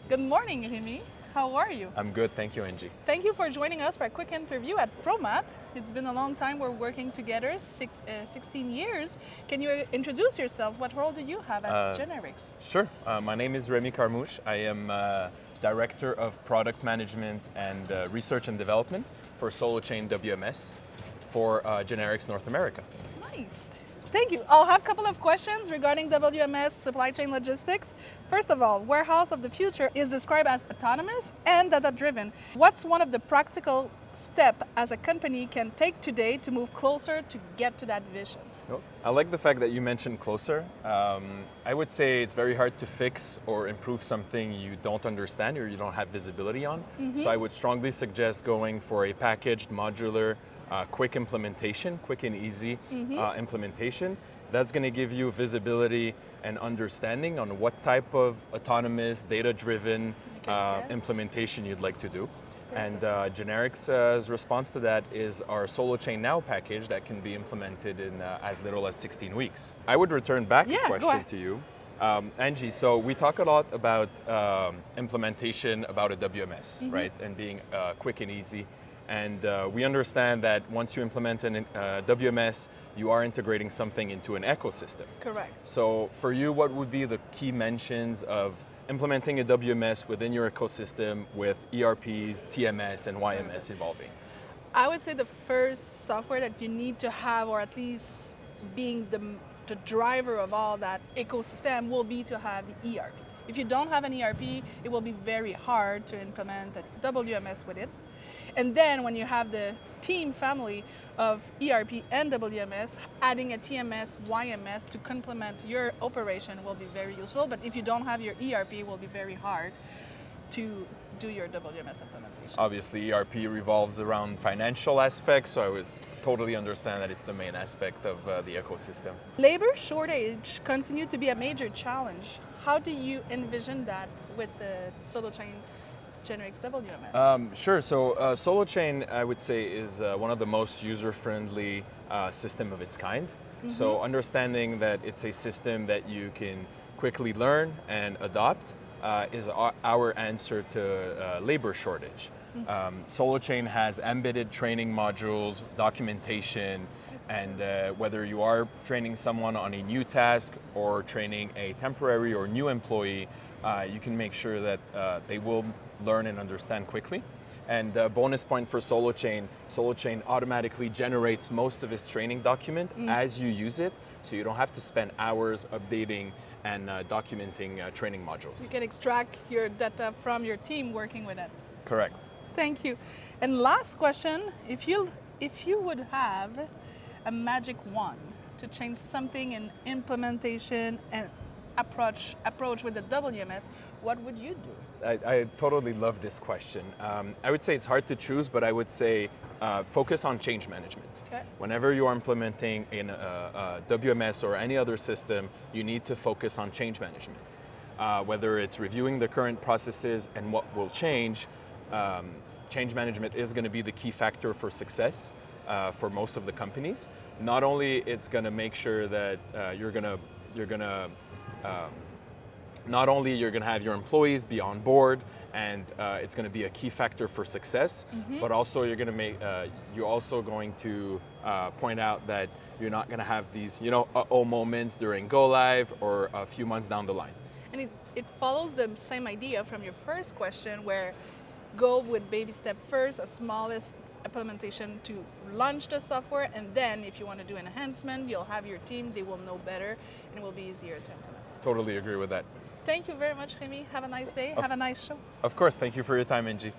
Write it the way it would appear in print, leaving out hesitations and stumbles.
Good morning, Remy. How are you? I'm good, thank you, Angie. Thank you for joining us for a quick interview at ProMat. It's been a long time we're working together, 16 years. Can you introduce yourself? What role do you have at Generix? Sure. My name is Remy Carmouche. I am Director of Product Management and Research and Development for SoloChain WMS for Generix North America. Nice. Thank you. I'll have a couple of questions regarding WMS supply chain logistics. First of all, warehouse of the future is described as autonomous and data-driven. What's one of the practical steps as a company can take today to move closer to get to that vision? I like the fact that you mentioned closer. I would say it's very hard to fix or improve something you don't understand or you don't have visibility on. So I would strongly suggest going for a packaged, modular, quick implementation, quick and easy implementation. That's going to give you visibility and understanding on what type of autonomous, data-driven implementation you'd like to do. And Generix's response to that is our SoloChain Now package that can be implemented in as little as 16 weeks. I would return back the question to you. Angie, so we talk a lot about implementation about a WMS, right? And being quick and easy. And we understand that once you implement an WMS, you are integrating something into an ecosystem. Correct. So for you, what would be the key mentions of implementing a WMS within your ecosystem with ERPs, TMS, and YMS evolving? I would say the first software that you need to have, or at least being the driver of all that ecosystem, will be to have the ERP. If you don't have an ERP, it will be very hard to implement a WMS with it. And then when you have the team family of ERP and WMS, adding a TMS, YMS to complement your operation will be very useful. But if you don't have your ERP, it will be very hard to do your WMS implementation. Obviously, ERP revolves around financial aspects, so I would totally understand that it's the main aspect of the ecosystem. Labor shortage continues to be a major challenge. How do you envision that with the SoloChain Generix WMS? Sure. So SoloChain, I would say, is one of the most user-friendly system of its kind. So understanding that it's a system that you can quickly learn and adopt is our answer to labor shortage. SoloChain has embedded training modules, documentation, and whether you are training someone on a new task or training a temporary or new employee, you can make sure that they will learn and understand quickly. And bonus point for SoloChain, SoloChain automatically generates most of its training document as you use it, so you don't have to spend hours updating and documenting training modules. You can extract your data from your team working with it. Correct. Thank you. And last question, if you would have a magic wand to change something in implementation and approach with the WMS, what would you do? I totally love this question. I would say it's hard to choose, but I would say focus on change management. Okay. Whenever you are implementing in a WMS or any other system, you need to focus on change management. Whether it's reviewing the current processes and what will change, change management is going to be the key factor for success for most of the companies. Not only it's going to make sure that not only you're going to have your employees be on board, and it's going to be a key factor for success, but also you're also going to point out that you're not going to have these, uh-oh moments during go live or a few months down the line. And it follows the same idea from your first question, where go with baby step first, a smallest implementation to launch the software, and then if you want to do an enhancement, you'll have your team, they will know better, and it will be easier to implement. Totally agree with that. Thank you very much, Remy. Have a nice day. Have a nice show. Of course. Thank you for your time, Angie.